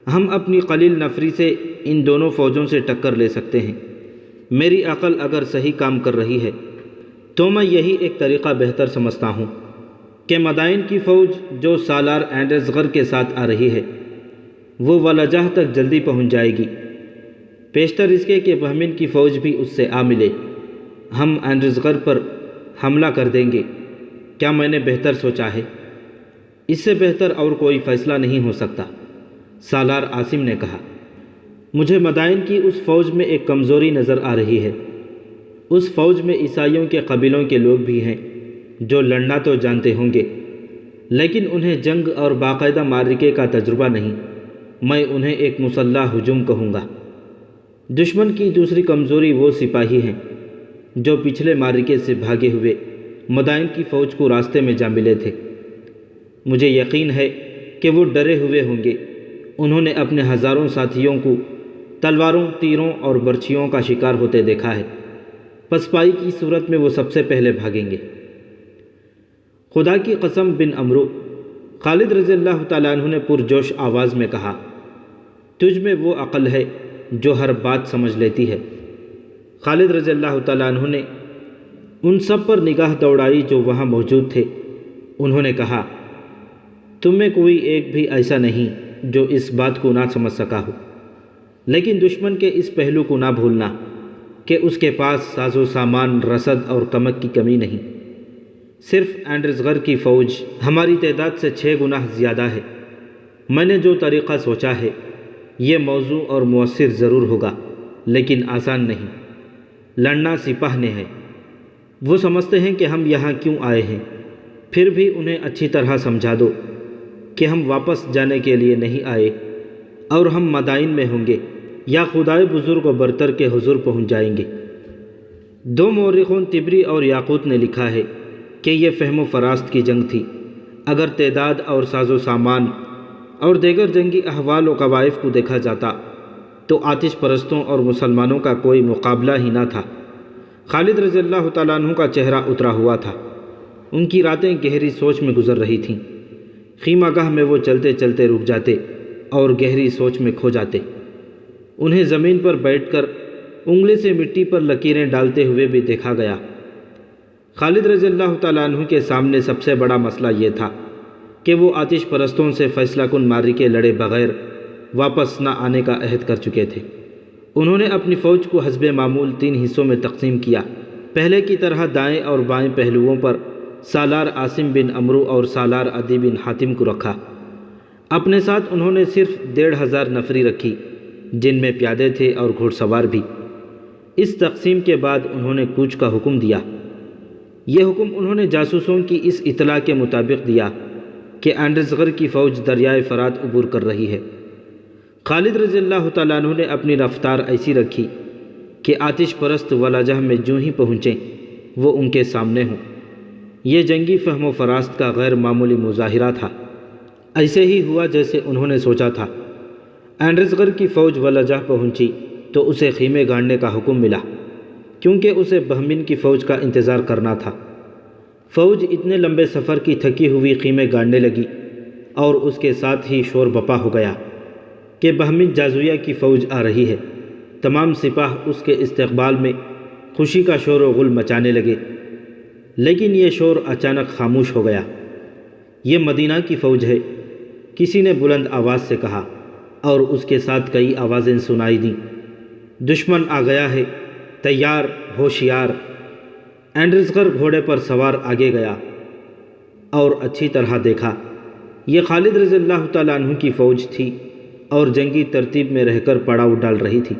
ہم اپنی قلیل نفری سے ان دونوں فوجوں سے ٹکر لے سکتے ہیں۔ میری عقل اگر صحیح کام کر رہی ہے تو میں یہی ایک طریقہ بہتر سمجھتا ہوں کہ مدائن کی فوج جو سالار اینڈزغر کے ساتھ آ رہی ہے وہ ولجہ تک جلدی پہنچ جائے گی، پیشتر اس کے کہ بہمن کی فوج بھی اس سے آ ملے۔ ہم اینڈزغر پر حملہ کر دیں گے۔ کیا میں نے بہتر سوچا ہے؟ اس سے بہتر اور کوئی فیصلہ نہیں ہو سکتا، سالار عاصم نے کہا۔ مجھے مدائن کی اس فوج میں ایک کمزوری نظر آ رہی ہے۔ اس فوج میں عیسائیوں کے قبیلوں کے لوگ بھی ہیں جو لڑنا تو جانتے ہوں گے، لیکن انہیں جنگ اور باقاعدہ معرکے کا تجربہ نہیں۔ میں انہیں ایک مسلح ہجوم کہوں گا۔ دشمن کی دوسری کمزوری وہ سپاہی ہیں جو پچھلے معرکے سے بھاگے ہوئے مدائن کی فوج کو راستے میں جا ملے تھے۔ مجھے یقین ہے کہ وہ ڈرے ہوئے ہوں گے انہوں نے اپنے ہزاروں ساتھیوں کو تلواروں، تیروں اور برچھیوں کا شکار ہوتے دیکھا ہے، پس پائی کی صورت میں وہ سب سے پہلے بھاگیں گے۔ خدا کی قسم بن عمرو، خالد رضی اللہ تعالیٰ عنہ نے پرجوش آواز میں کہا، تجھ میں وہ عقل ہے جو ہر بات سمجھ لیتی ہے۔ خالد رضی اللہ تعالیٰ عنہ نے ان سب پر نگاہ دوڑائی جو وہاں موجود تھے۔ انہوں نے کہا، تم میں کوئی ایک بھی ایسا نہیں جو اس بات کو نہ سمجھ سکا ہو، لیکن دشمن کے اس پہلو کو نہ بھولنا کہ اس کے پاس ساز و سامان، رسد اور کمک کی کمی نہیں۔ صرف اینڈرزغر کی فوج ہماری تعداد سے 6 گنا زیادہ ہے۔ میں نے جو طریقہ سوچا ہے یہ موزوں اور مؤثر ضرور ہوگا، لیکن آسان نہیں۔ لڑنا سپاہ نے ہے۔ وہ سمجھتے ہیں کہ ہم یہاں کیوں آئے ہیں، پھر بھی انہیں اچھی طرح سمجھا دو کہ ہم واپس جانے کے لیے نہیں آئے اور ہم مدائن میں ہوں گے یا خدائے بزرگ و برتر کے حضور پہنچ جائیں گے۔ 2 مورخوں طبری اور یاقوت نے لکھا ہے کہ یہ فہم و فراست کی جنگ تھی۔ اگر تعداد اور ساز و سامان اور دیگر جنگی احوال و قوائف کو دیکھا جاتا تو آتش پرستوں اور مسلمانوں کا کوئی مقابلہ ہی نہ تھا۔ خالد رضی اللہ تعالیٰ عنہ کا چہرہ اترا ہوا تھا۔ ان کی راتیں گہری سوچ میں گزر رہی تھیں۔ خیمہ گاہ میں وہ چلتے چلتے رک جاتے اور گہری سوچ میں کھو جاتے۔ انہیں زمین پر بیٹھ کر انگلی سے مٹی پر لکیریں ڈالتے ہوئے بھی دیکھا گیا۔ خالد رضی اللہ تعالیٰ عنہ کے سامنے سب سے بڑا مسئلہ یہ تھا کہ وہ آتش پرستوں سے فیصلہ کن معرکے لڑے بغیر واپس نہ آنے کا عہد کر چکے تھے۔ انہوں نے اپنی فوج کو حسب معمول 3 حصوں میں تقسیم کیا۔ پہلے کی طرح دائیں اور بائیں پہلوؤں پر سالار عاصم بن عمرو اور سالار عدی بن حاتم کو رکھا۔ اپنے ساتھ انہوں نے صرف 1,500 نفری رکھی، جن میں پیادے تھے اور گھوڑ سوار بھی۔ اس تقسیم کے بعد انہوں نے کوچ کا حکم دیا۔ یہ حکم انہوں نے جاسوسوں کی اس اطلاع کے مطابق دیا کہ اینڈرزغر کی فوج دریائے فرات عبور کر رہی ہے۔ خالد رضی اللہ تعالیٰ عنہ نے اپنی رفتار ایسی رکھی کہ آتش پرست ولاجہ میں جو ہی پہنچیں وہ ان کے سامنے ہوں۔ یہ جنگی فہم و فراست کا غیر معمولی مظاہرہ تھا۔ ایسے ہی ہوا جیسے انہوں نے سوچا تھا۔ اینڈرزغر کی فوج ولاجہ پہنچی تو اسے خیمے گاڑنے کا حکم ملا، کیونکہ اسے بہمن کی فوج کا انتظار کرنا تھا۔ فوج اتنے لمبے سفر کی تھکی ہوئی خیمے گاڑنے لگی اور اس کے ساتھ ہی شور بپا ہو گیا کہ بہمن جازویہ کی فوج آ رہی ہے۔ تمام سپاہ اس کے استقبال میں خوشی کا شور و غل مچانے لگے، لیکن یہ شور اچانک خاموش ہو گیا۔ یہ مدینہ کی فوج ہے، کسی نے بلند آواز سے کہا، اور اس کے ساتھ کئی آوازیں سنائی دیں۔ دشمن آ گیا ہے، تیار، ہوشیار۔ اینڈرزغر گھوڑے پر سوار آگے گیا اور اچھی طرح دیکھا۔ یہ خالد رضی اللہ تعالیٰ عنہ کی فوج تھی اور جنگی ترتیب میں رہ کر پڑاؤ ڈال رہی تھی۔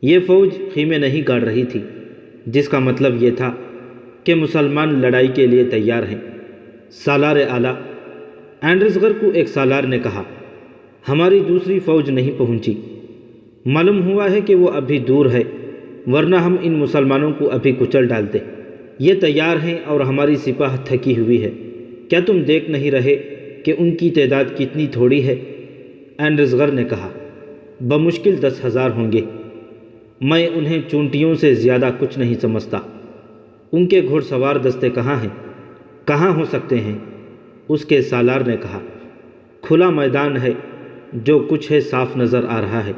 یہ فوج خیمے نہیں گاڑ رہی تھی، جس کا مطلب یہ تھا کہ مسلمان لڑائی کے لیے تیار ہیں۔ سالار اعلیٰ اینڈرزغر کو ایک سالار نے کہا، ہماری دوسری فوج نہیں پہنچی۔ معلوم ہوا ہے کہ وہ ابھی دور ہے، ورنہ ہم ان مسلمانوں کو ابھی کچل ڈالتے۔ یہ تیار ہیں اور ہماری سپاہ تھکی ہوئی ہے۔ کیا تم دیکھ نہیں رہے کہ ان کی تعداد کتنی تھوڑی ہے؟ اینڈرزغر نے کہا، بمشکل 10,000 ہوں گے۔ میں انہیں چونٹیوں سے زیادہ کچھ نہیں سمجھتا۔ ان کے گھوڑ سوار دستے کہاں ہیں؟ کہاں ہو سکتے ہیں؟ اس کے سالار نے کہا، کھلا میدان ہے، جو کچھ ہے صاف نظر آ رہا ہے۔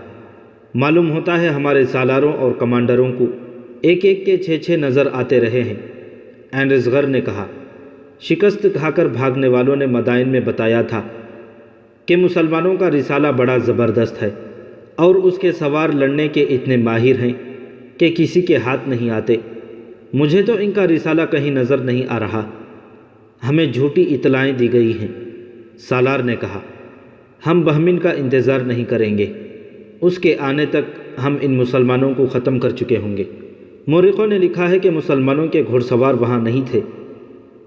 معلوم ہوتا ہے ہمارے سالاروں اور کمانڈروں کو ایک ایک کے 6 نظر آتے رہے ہیں۔ اینڈرزغر نے کہا، شکست کھا کر بھاگنے والوں نے مدائن میں بتایا تھا کہ مسلمانوں کا رسالہ بڑا زبردست ہے اور اس کے سوار لڑنے کے اتنے ماہر ہیں کہ کسی کے ہاتھ نہیں آتے۔ مجھے تو ان کا رسالہ کہیں نظر نہیں آ رہا۔ ہمیں جھوٹی اطلاعیں دی گئی ہیں۔ سالار نے کہا، ہم بہمن کا انتظار نہیں کریں گے، اس کے آنے تک ہم ان مسلمانوں کو ختم کر چکے ہوں گے۔ مورخوں نے لکھا ہے کہ مسلمانوں کے گھوڑ سوار وہاں نہیں تھے،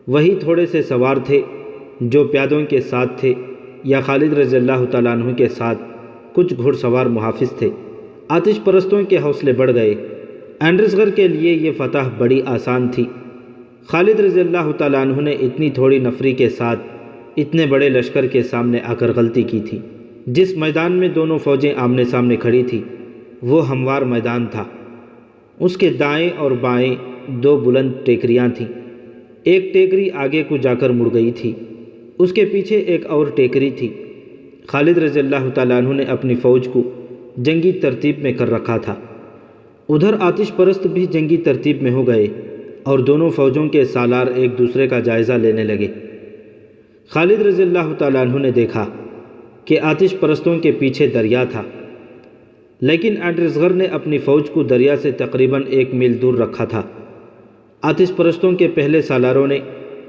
وہی تھوڑے سے سوار تھے جو پیادوں کے ساتھ تھے یا خالد رضی اللہ تعالیٰ عنہ کے ساتھ کچھ گھوڑ سوار محافظ تھے۔ آتش پرستوں کے حوصلے بڑھ گئے۔ اینڈرزغر کے لیے یہ فتح بڑی آسان تھی۔ خالد رضی اللہ تعالیٰ عنہ نے اتنی تھوڑی نفری کے ساتھ اتنے بڑے لشکر کے سامنے آ کر غلطی کی تھی۔ جس میدان میں دونوں فوجیں آمنے سامنے کھڑی تھیں وہ ہموار میدان تھا۔ اس کے دائیں اور بائیں دو بلند ٹیکریاں تھیں۔ ایک ٹیکری آگے کو جا کر مڑ گئی تھی، اس کے پیچھے ایک اور ٹیکری تھی۔ خالد رضی اللہ تعالیٰ عنہ نے اپنی فوج کو جنگی ترتیب میں کر رکھا تھا۔ ادھر آتش پرست بھی جنگی ترتیب میں ہو گئے اور دونوں فوجوں کے سالار ایک دوسرے کا جائزہ لینے لگے۔ خالد رضی اللہ تعالیٰ عنہ نے دیکھا کہ آتش پرستوں کے پیچھے دریا تھا، لیکن اینڈریسغر نے اپنی فوج کو دریا سے تقریباً 1 میل دور رکھا تھا۔ آتش پرستوں کے پہلے سالاروں نے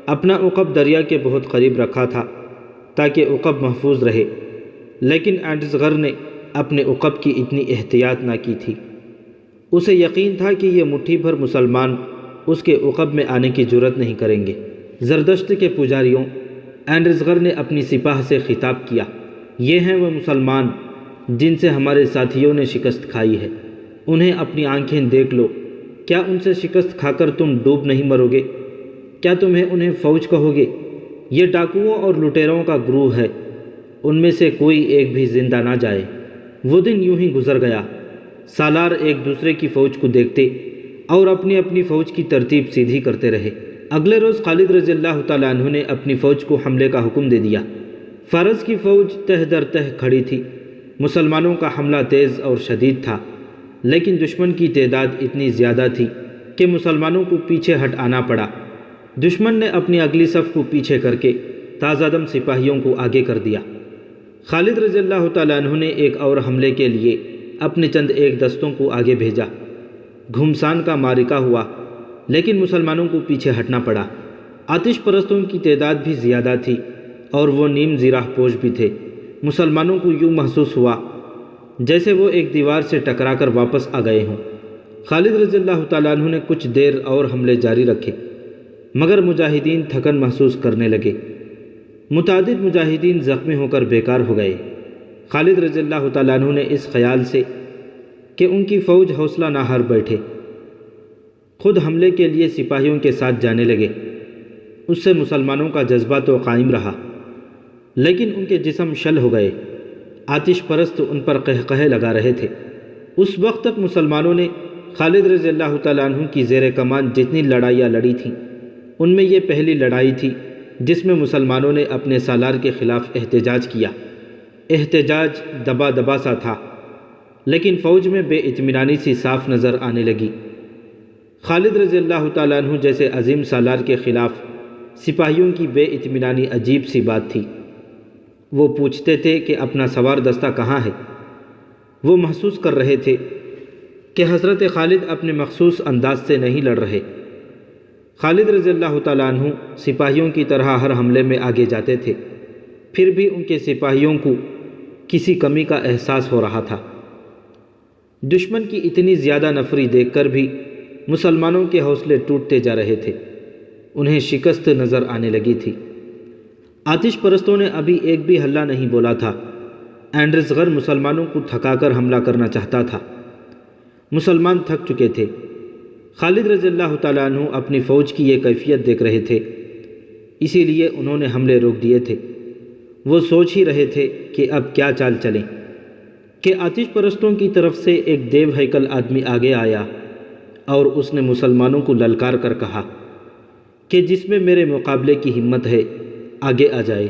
اپنا عقب دریا کے بہت قریب رکھا تھا تاکہ عقب محفوظ رہے، لیکن اینڈریسغر نے اپنے عقب کی اتنی احتیاط نہ کی تھی۔ اسے یقین تھا کہ یہ مٹھی بھر مسلمان اس کے عقب میں آنے کی جرأت نہیں کریں گے۔ زردشت کے پجاریوں، اینڈریسغر نے اپنی سپاہ سے خطاب کیا، یہ ہیں وہ مسلمان جن سے ہمارے ساتھیوں نے شکست کھائی ہے، انہیں اپنی آنکھیں دیکھ لو۔ کیا ان سے شکست کھا کر تم ڈوب نہیں مرو گے؟ کیا تمہیں انہیں فوج کہو گے؟ یہ ڈاکوؤں اور لٹیروں کا گروہ ہے، ان میں سے کوئی ایک بھی زندہ نہ جائے۔ وہ دن یوں ہی گزر گیا۔ سالار ایک دوسرے کی فوج کو دیکھتے اور اپنی اپنی فوج کی ترتیب سیدھی کرتے رہے۔ اگلے روز خالد رضی اللہ تعالیٰ عنہ نے اپنی فوج کو حملے کا حکم دے دیا۔ فارس کی فوج تہ در تہ کھڑی تھی۔ مسلمانوں کا حملہ تیز اور شدید تھا، لیکن دشمن کی تعداد اتنی زیادہ تھی کہ مسلمانوں کو پیچھے ہٹ آنا پڑا۔ دشمن نے اپنی اگلی صف کو پیچھے کر کے تازہ دم سپاہیوں کو آگے کر دیا۔ خالد رضی اللہ تعالیٰ عنہ نے ایک اور حملے کے لیے اپنے چند ایک دستوں کو آگے بھیجا۔ گھمسان کا معرکہ ہوا، لیکن مسلمانوں کو پیچھے ہٹنا پڑا۔ آتش پرستوں کی تعداد بھی زیادہ تھی اور وہ نیم زیرہ پوش بھی تھے۔ مسلمانوں کو یوں محسوس ہوا جیسے وہ ایک دیوار سے ٹکرا کر واپس آ گئے ہوں۔ خالد رضی اللہ تعالیٰ عنہ نے کچھ دیر اور حملے جاری رکھے، مگر مجاہدین تھکن محسوس کرنے لگے۔ متعدد مجاہدین زخمی ہو کر بیکار ہو گئے۔ خالد رضی اللہ تعالیٰ عنہ نے اس خیال سے کہ ان کی فوج حوصلہ نہ ہار بیٹھے، خود حملے کے لیے سپاہیوں کے ساتھ جانے لگے۔ اس سے مسلمانوں کا جذبہ تو قائم رہا، لیکن ان کے جسم شل ہو گئے۔ آتش پرست ان پر قہقہے لگا رہے تھے۔ اس وقت تک مسلمانوں نے خالد رضی اللہ تعالیٰ عنہ کی زیر کمان جتنی لڑائیاں لڑی تھیں، ان میں یہ پہلی لڑائی تھی جس میں مسلمانوں نے اپنے سالار کے خلاف احتجاج کیا۔ احتجاج دبا دبا سا تھا، لیکن فوج میں بے اطمینانی سی صاف نظر آنے لگی۔ خالد رضی اللہ تعالیٰ عنہ جیسے عظیم سالار کے خلاف سپاہیوں کی بے اطمینانی عجیب سی بات تھی۔ وہ پوچھتے تھے کہ اپنا سوار دستہ کہاں ہے؟ وہ محسوس کر رہے تھے کہ حضرت خالد اپنے مخصوص انداز سے نہیں لڑ رہے۔ خالد رضی اللہ تعالیٰ عنہ سپاہیوں کی طرح ہر حملے میں آگے جاتے تھے، پھر بھی ان کے سپاہیوں کو کسی کمی کا احساس ہو رہا تھا۔ دشمن کی اتنی زیادہ نفری دیکھ کر بھی مسلمانوں کے حوصلے ٹوٹتے جا رہے تھے، انہیں شکست نظر آنے لگی تھی۔ آتش پرستوں نے ابھی ایک بھی ہلہ نہیں بولا تھا۔ اینڈریسغر مسلمانوں کو تھکا کر حملہ کرنا چاہتا تھا۔ مسلمان تھک چکے تھے۔ خالد رضی اللہ تعالیٰ عنہ اپنی فوج کی یہ کیفیت دیکھ رہے تھے، اسی لیے انہوں نے حملے روک دیے تھے۔ وہ سوچ ہی رہے تھے کہ اب کیا چال چلیں کہ آتش پرستوں کی طرف سے ایک دیو ہیکل آدمی آگے آیا اور اس نے مسلمانوں کو للکار کر کہا کہ جس میں میرے مقابلے کی ہمت ہے آگے آ جائے۔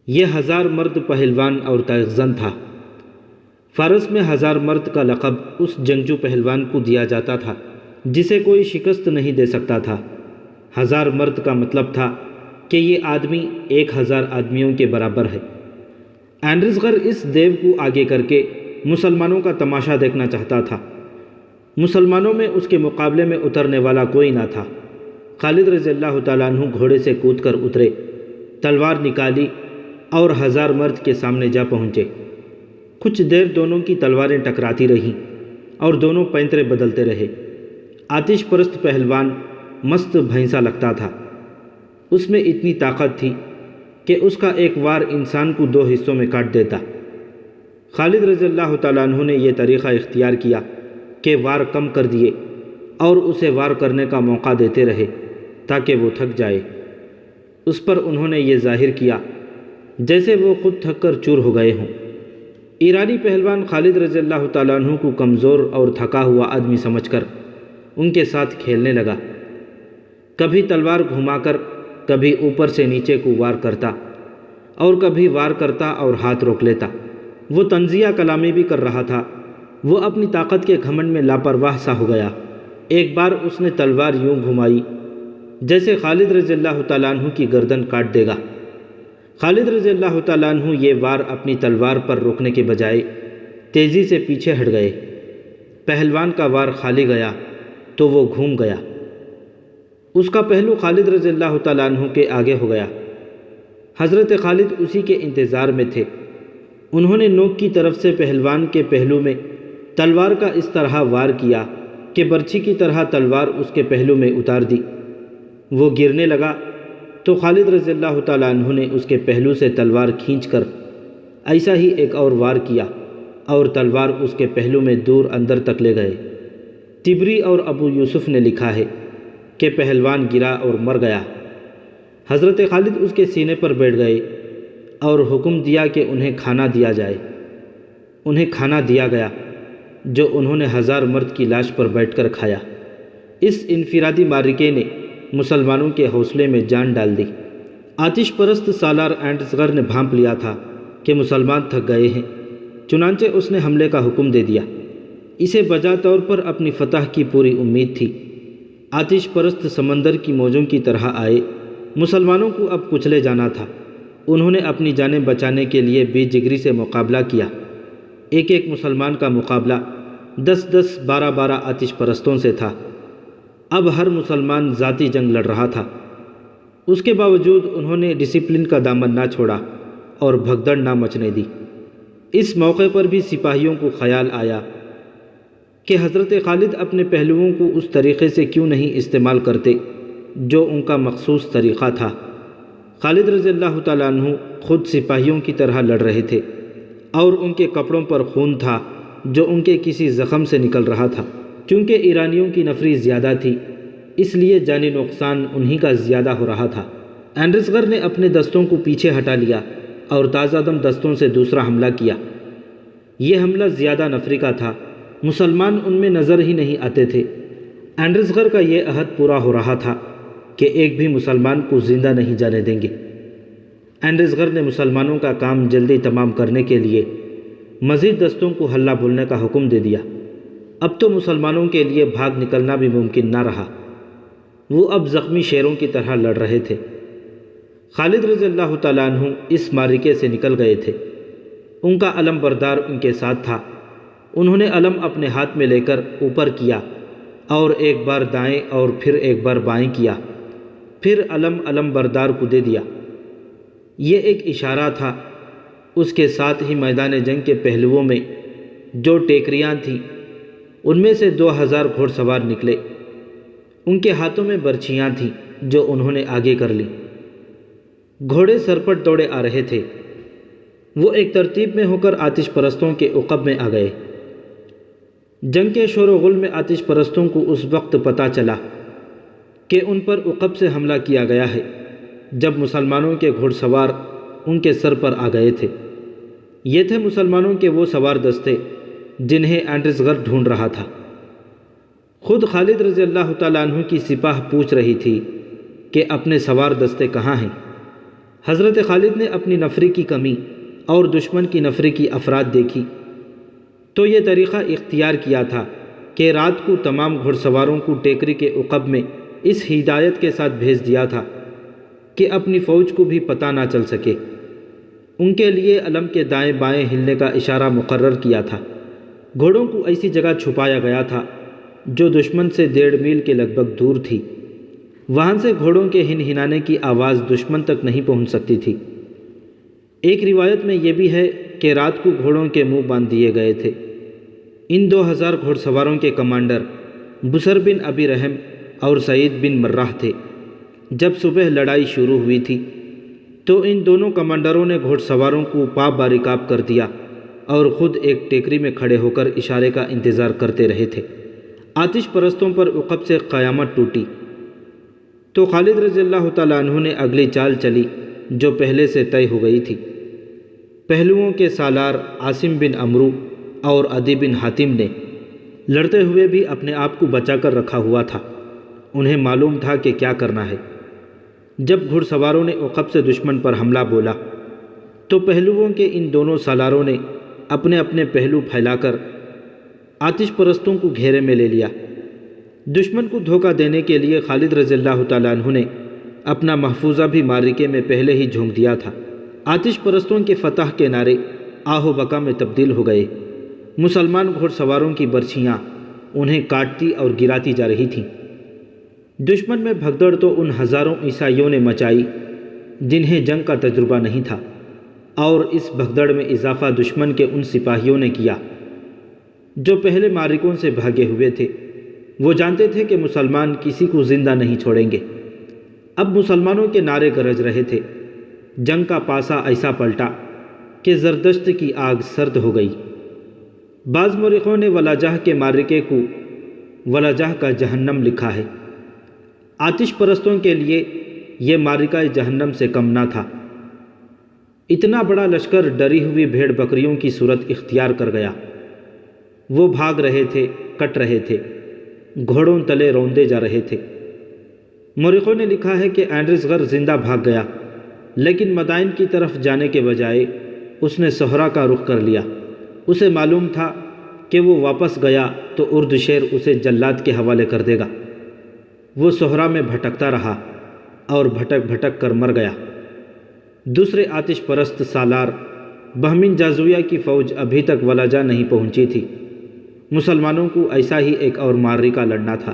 یہ 1000 مرد پہلوان اور تیغزن تھا۔ فارس میں 1000 مرد کا لقب اس جنگجو پہلوان کو دیا جاتا تھا جسے کوئی شکست نہیں دے سکتا تھا۔ 1000 مرد کا مطلب تھا کہ یہ آدمی 1000 آدمیوں کے برابر ہے۔ اینڈریسغر اس دیو کو آگے کر کے مسلمانوں کا تماشا دیکھنا چاہتا تھا۔ مسلمانوں میں اس کے مقابلے میں اترنے والا کوئی نہ تھا۔ خالد رضی اللہ تعالیٰ عنہ گھوڑے سے کود کر اترے، تلوار نکالی اور 1000 مرد کے سامنے جا پہنچے۔ کچھ دیر دونوں کی تلواریں ٹکراتی رہیں اور دونوں پینترے بدلتے رہے۔ آتش پرست پہلوان مست بھینسا لگتا تھا۔ اس میں اتنی طاقت تھی کہ اس کا ایک وار انسان کو 2 حصوں میں کاٹ دیتا۔ خالد رضی اللہ تعالیٰ عنہ نے یہ طریقہ اختیار کیا کہ وار کم کر دیے اور اسے وار کرنے کا موقع دیتے رہے تاکہ وہ تھک جائے۔ اس پر انہوں نے یہ ظاہر کیا جیسے وہ خود تھک کر چور ہو گئے ہوں۔ ایرانی پہلوان خالد رضی اللہ تعالیٰ عنہ کو کمزور اور تھکا ہوا آدمی سمجھ کر ان کے ساتھ کھیلنے لگا۔ کبھی تلوار گھما کر کبھی اوپر سے نیچے کو وار کرتا اور کبھی وار کرتا اور ہاتھ روک لیتا۔ وہ طنزیہ کلامی بھی کر رہا تھا۔ وہ اپنی طاقت کے گھمنڈ میں لاپرواہ سا ہو گیا۔ ایک بار اس نے تلوار یوں گھمائی جیسے خالد رضی اللہ تعالیٰ عنہ کی گردن کاٹ دے گا۔ خالد رضی اللہ تعالیٰ عنہ یہ وار اپنی تلوار پر روکنے کے بجائے تیزی سے پیچھے ہٹ گئے۔ پہلوان کا وار خالی گیا تو وہ گھوم گیا۔ اس کا پہلو خالد رضی اللہ تعالیٰ عنہ کے آگے ہو گیا۔ حضرت خالد اسی کے انتظار میں تھے۔ انہوں نے نوک کی طرف سے پہلوان کے پہلو میں تلوار کا اس طرح وار کیا کہ برچھی کی طرح تلوار اس کے پہلو میں اتار دی۔ وہ گرنے لگا تو خالد رضی اللہ تعالیٰ عنہ نے اس کے پہلو سے تلوار کھینچ کر ایسا ہی ایک اور وار کیا اور تلوار اس کے پہلو میں دور اندر تک لے گئے۔ طبری اور ابو یوسف نے لکھا ہے کہ پہلوان گرا اور مر گیا۔ حضرت خالد اس کے سینے پر بیٹھ گئے اور حکم دیا کہ انہیں کھانا دیا جائے۔ انہیں کھانا دیا گیا جو انہوں نے 1000 مرد کی لاش پر بیٹھ کر کھایا۔ اس انفرادی معرکے نے مسلمانوں کے حوصلے میں جان ڈال دی۔ آتش پرست سالار اینڈزغر نے بھانپ لیا تھا کہ مسلمان تھک گئے ہیں، چنانچہ اس نے حملے کا حکم دے دیا۔ اسے بجا طور پر اپنی فتح کی پوری امید تھی۔ آتش پرست سمندر کی موجوں کی طرح آئے۔ مسلمانوں کو اب کچلے جانا تھا۔ انہوں نے اپنی جانیں بچانے کے لیے بے جگری سے مقابلہ کیا۔ ایک ایک مسلمان کا مقابلہ 10 12 آتش پرستوں سے تھا۔ اب ہر مسلمان ذاتی جنگ لڑ رہا تھا۔ اس کے باوجود انہوں نے ڈسپلن کا دامن نہ چھوڑا اور بھگدڑ نہ مچنے دی۔ اس موقع پر بھی سپاہیوں کو خیال آیا کہ حضرت خالد اپنے پہلوؤں کو اس طریقے سے کیوں نہیں استعمال کرتے جو ان کا مخصوص طریقہ تھا۔ خالد رضی اللہ تعالیٰ عنہ خود سپاہیوں کی طرح لڑ رہے تھے اور ان کے کپڑوں پر خون تھا جو ان کے کسی زخم سے نکل رہا تھا۔ چونکہ ایرانیوں کی نفری زیادہ تھی اس لیے جانی نقصان انہی کا زیادہ ہو رہا تھا۔ اینڈزغر نے اپنے دستوں کو پیچھے ہٹا لیا اور تازہ دم دستوں سے دوسرا حملہ کیا۔ یہ حملہ زیادہ نفری کا تھا۔ مسلمان ان میں نظر ہی نہیں آتے تھے۔ اینڈزغر کا یہ عہد پورا ہو رہا تھا کہ ایک بھی مسلمان کو زندہ نہیں جانے دیں گے۔ اینڈزغر نے مسلمانوں کا کام جلدی تمام کرنے کے لیے مزید دستوں کو حلہ بولنے کا حکم دے دیا۔ اب تو مسلمانوں کے لیے بھاگ نکلنا بھی ممکن نہ رہا۔ وہ اب زخمی شیروں کی طرح لڑ رہے تھے۔ خالد رضی اللہ تعالیٰ عنہ اس معرکے سے نکل گئے تھے۔ ان کا علم بردار ان کے ساتھ تھا۔ انہوں نے علم اپنے ہاتھ میں لے کر اوپر کیا اور ایک بار دائیں اور پھر ایک بار بائیں کیا، پھر علم بردار کو دے دیا۔ یہ ایک اشارہ تھا۔ اس کے ساتھ ہی میدان جنگ کے پہلوؤں میں جو ٹیکریاں تھیں ان میں سے 2000 گھوڑ سوار نکلے۔ ان کے ہاتھوں میں برچھیاں تھیں جو انہوں نے آگے کر لیں۔ گھوڑے سرپٹ دوڑے آ رہے تھے۔ وہ ایک ترتیب میں ہو کر آتش پرستوں کے عقب میں آ گئے۔ جنگ کے شور و غل میں آتش پرستوں کو اس وقت پتہ چلا کہ ان پر عقب سے حملہ کیا گیا ہے جب مسلمانوں کے گھوڑ سوار ان کے سر پر آ گئے تھے۔ یہ تھے مسلمانوں کے وہ سوار دستے جنہیں اینڈزغر ڈھونڈ رہا تھا۔ خود خالد رضی اللہ تعالیٰ عنہ کی سپاہ پوچھ رہی تھی کہ اپنے سوار دستے کہاں ہیں۔ حضرت خالد نے اپنی نفری کی کمی اور دشمن کی نفری کی افراد دیکھی تو یہ طریقہ اختیار کیا تھا کہ رات کو تمام گھڑ سواروں کو ٹیکری کے عقب میں اس ہدایت کے ساتھ بھیج دیا تھا کہ اپنی فوج کو بھی پتہ نہ چل سکے۔ ان کے لیے علم کے دائیں بائیں ہلنے کا اشارہ مقرر کیا تھا۔ گھوڑوں کو ایسی جگہ چھپایا گیا تھا جو دشمن سے 1.5 میل کے لگ بھگ دور تھی۔ وہاں سے گھوڑوں کے ہنہنانے کی آواز دشمن تک نہیں پہنچ سکتی تھی۔ ایک روایت میں یہ بھی ہے کہ رات کو گھوڑوں کے منہ باندھ دیے گئے تھے۔ ان 2000 گھوڑ سواروں کے کمانڈر بسر بن ابی رحم اور سعید بن مرہ تھے۔ جب صبح لڑائی شروع ہوئی تھی تو ان دونوں کمانڈروں نے گھوڑ سواروں کو پاپ باریکاب کر دیا اور خود ایک ٹیکری میں کھڑے ہو کر اشارے کا انتظار کرتے رہے تھے۔ آتش پرستوں پر عقب سے قیامت ٹوٹی تو خالد رضی اللہ تعالیٰ عنہ نے اگلی چال چلی جو پہلے سے طے ہو گئی تھی۔ پہلوؤں کے سالار عاصم بن عمرو اور عدی بن حاتم نے لڑتے ہوئے بھی اپنے آپ کو بچا کر رکھا ہوا تھا۔ انہیں معلوم تھا کہ کیا کرنا ہے۔ جب گھڑ سواروں نے عقب سے دشمن پر حملہ بولا تو پہلوؤں کے ان دونوں سالاروں نے اپنے اپنے پہلو پھیلا کر آتش پرستوں کو گھیرے میں لے لیا۔ دشمن کو دھوکہ دینے کے لیے خالد رضی اللہ تعالیٰ عنہ نے اپنا محفوظہ بھی معرکے میں پہلے ہی جھونک دیا تھا۔ آتش پرستوں کے فتح کے نعرے آہ و بکا میں تبدیل ہو گئے۔ مسلمان گھڑ سواروں کی برچھیاں انہیں کاٹتی اور گراتی جا رہی تھیں۔ دشمن میں بھگدڑ تو ان ہزاروں عیسائیوں نے مچائی جنہیں جنگ کا تجربہ نہیں تھا، اور اس بھگدڑ میں اضافہ دشمن کے ان سپاہیوں نے کیا جو پہلے معرکوں سے بھاگے ہوئے تھے۔ وہ جانتے تھے کہ مسلمان کسی کو زندہ نہیں چھوڑیں گے۔ اب مسلمانوں کے نعرے گرج رہے تھے۔ جنگ کا پاسا ایسا پلٹا کہ زردشت کی آگ سرد ہو گئی۔ بعض مورخوں نے ولاجہ کے معرکے کو ولاجہ کا جہنم لکھا ہے۔ آتش پرستوں کے لیے یہ معرکہ جہنم سے کم نہ تھا۔ اتنا بڑا لشکر ڈری ہوئی بھیڑ بکریوں کی صورت اختیار کر گیا۔ وہ بھاگ رہے تھے، کٹ رہے تھے، گھوڑوں تلے روندے جا رہے تھے۔ مورخوں نے لکھا ہے کہ اینڈرسغر زندہ بھاگ گیا، لیکن مدائن کی طرف جانے کے بجائے اس نے صحرا کا رخ کر لیا۔ اسے معلوم تھا کہ وہ واپس گیا تو ارد شیر اسے جلاد کے حوالے کر دے گا۔ وہ صحرا میں بھٹکتا رہا اور بھٹک بھٹک کر مر گیا۔ دوسرے آتش پرست سالار بہمن جازویہ کی فوج ابھی تک ولاجہ نہیں پہنچی تھی۔ مسلمانوں کو ایسا ہی ایک اور معرکہ لڑنا تھا۔